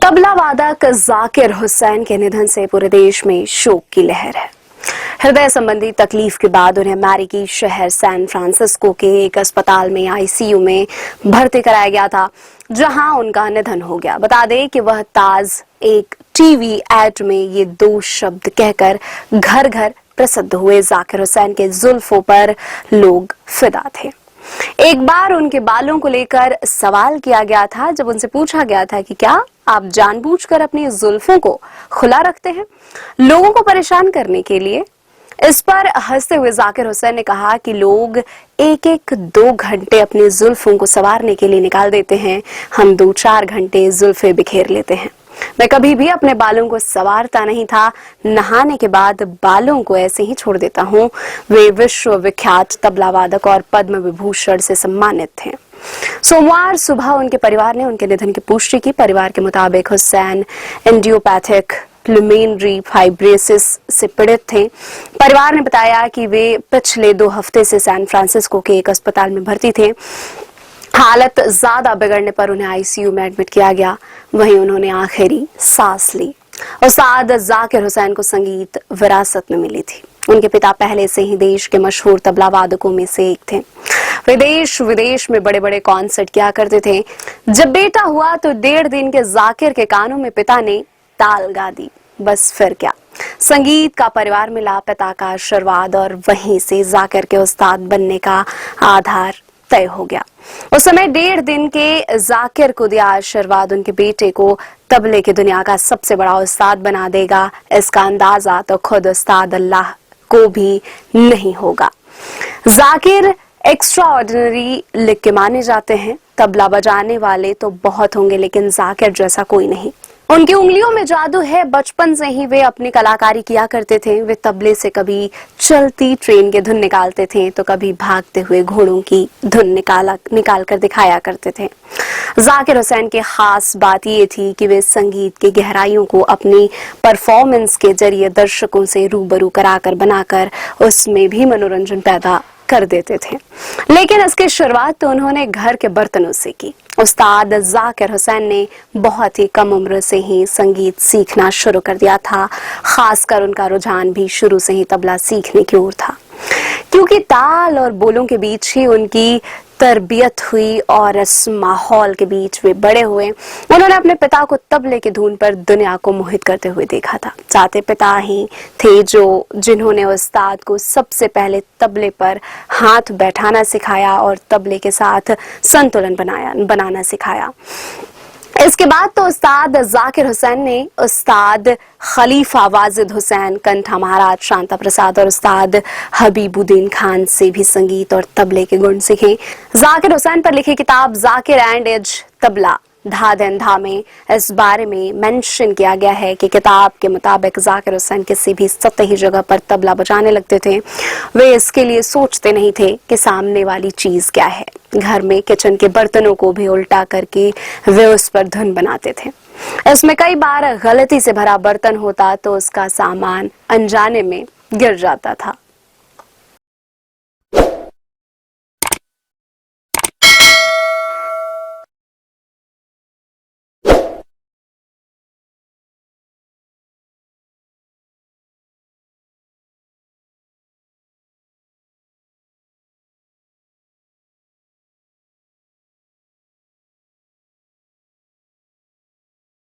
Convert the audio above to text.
तबला वादक जाकिर हुसैन के निधन से पूरे देश में शोक की लहर है। हृदय संबंधी तकलीफ के बाद उन्हें अमेरिकी शहर सैन फ्रांसिस्को के एक अस्पताल में आईसीयू में भर्ती कराया गया था, जहां उनका निधन हो गया। बता दें कि वह ताज एक टीवी एड में ये दो शब्द कहकर घर घर प्रसिद्ध हुए। जाकिर हुसैन के जुल्फों पर लोग फिदा थे। एक बार उनके बालों को लेकर सवाल किया गया था, जब उनसे पूछा गया था कि क्या आप जानबूझकर अपनी जुल्फों को खुला रखते हैं लोगों को परेशान करने के लिए। इस पर हंसते हुए जाकिर हुसैन ने कहा कि लोग एक एक 2 घंटे अपनी जुल्फों को संवारने के लिए निकाल देते हैं, हम 2-4 घंटे जुल्फे बिखेर लेते हैं। मैं कभी भी अपने बालों को संवारता नहीं था, नहाने के बाद बालों को ऐसे ही छोड़ देता हूँ। वे विश्व विख्यात तबला वादक और पद्म विभूषण से सम्मानित थे। सोमवार सुबह उनके परिवार ने उनके निधन की पुष्टि की। परिवार के मुताबिक हुसैन एंजियोपैथिक प्लुमेनरी फाइब्रोसिस से पीड़ित थे। परिवार ने बताया कि वे पिछले 2 हफ्ते से सैन फ्रांसिस्को के एक अस्पताल में भर्ती थे। हालत ज्यादा बिगड़ने पर उन्हें आईसीयू में एडमिट किया गया। वहीं उन्होंने आखिरी सांस ली। उस्ताद जाकिर हुसैन को संगीत विरासत में मिली थी। उनके पिता पहले से ही देश के मशहूर तबला वादकों में से एक थे। वे देश विदेश में बड़े बड़े कॉन्सर्ट किया करते थे। जब बेटा हुआ तो 1.5 दिन के जाकिर के कानों में पिता ने ताल गा दी। बस फिर क्या, संगीत का परिवार मिला, पिता का आशीर्वाद, और वहीं से जाकिर के उस्ताद बनने का आधार तय हो गया। उस समय 1.5 दिन के जाकिर को दिया आशीर्वाद उनके बेटे को तबले की दुनिया का सबसे बड़ा उस्ताद बना देगा। इसका अंदाजा तो खुद उस्ताद अल्लाह को भी नहीं होगा। जाकिर एक्स्ट्रा ऑर्डिनरी लिख के माने जाते हैं। तबला बजाने वाले तो बहुत होंगे, लेकिन जाकिर जैसा कोई नहीं। उनकी उंगलियों में जादू है। बचपन से ही वे अपनी कलाकारी किया करते थे। वे तबले से कभी चलती ट्रेन की धुन निकालते थे तो कभी भागते हुए घोड़ों की धुन निकाल कर दिखाया करते थे। जाकिर हुसैन की खास बात ये थी कि वे संगीत की गहराइयों को अपनी परफॉर्मेंस के जरिए दर्शकों से रूबरू कराकर बनाकर उसमें भी मनोरंजन पैदा कर देते थे। लेकिन इसकी शुरुआत तो उन्होंने घर के बर्तनों से की। उस्ताद जाकिर हुसैन ने बहुत ही कम उम्र से ही संगीत सीखना शुरू कर दिया था। खासकर उनका रुझान भी शुरू से ही तबला सीखने की ओर था, क्योंकि ताल और बोलों के बीच ही उनकी तरबियत हुई और इस माहौल के बीच वे बड़े हुए। उन्होंने अपने पिता को तबले की धुन पर दुनिया को मोहित करते हुए देखा था। चाहते पिता ही थे जिन्होंने उस्ताद को सबसे पहले तबले पर हाथ बैठाना सिखाया और तबले के साथ संतुलन बनाना सिखाया। इसके बाद तो उस्ताद जाकिर हुसैन ने उस्ताद खलीफा वाजिद हुसैन, कंठा महाराज शांता प्रसाद और उस्ताद हबीबुद्दीन खान से भी संगीत और तबले के गुण सीखे। जाकिर हुसैन पर लिखी किताब जाकिर एंड एज तबला धा दिन धा में इस बारे में मेंशन किया गया है कि किताब के मुताबिक जाकिर हुसैन किसी भी सतही जगह पर तबला बजाने लगते थे। वे इसके लिए सोचते नहीं थे कि सामने वाली चीज क्या है। घर में किचन के बर्तनों को भी उल्टा करके वे उस पर धुन बनाते थे। इसमें कई बार गलती से भरा बर्तन होता तो उसका सामान अनजाने में गिर जाता था।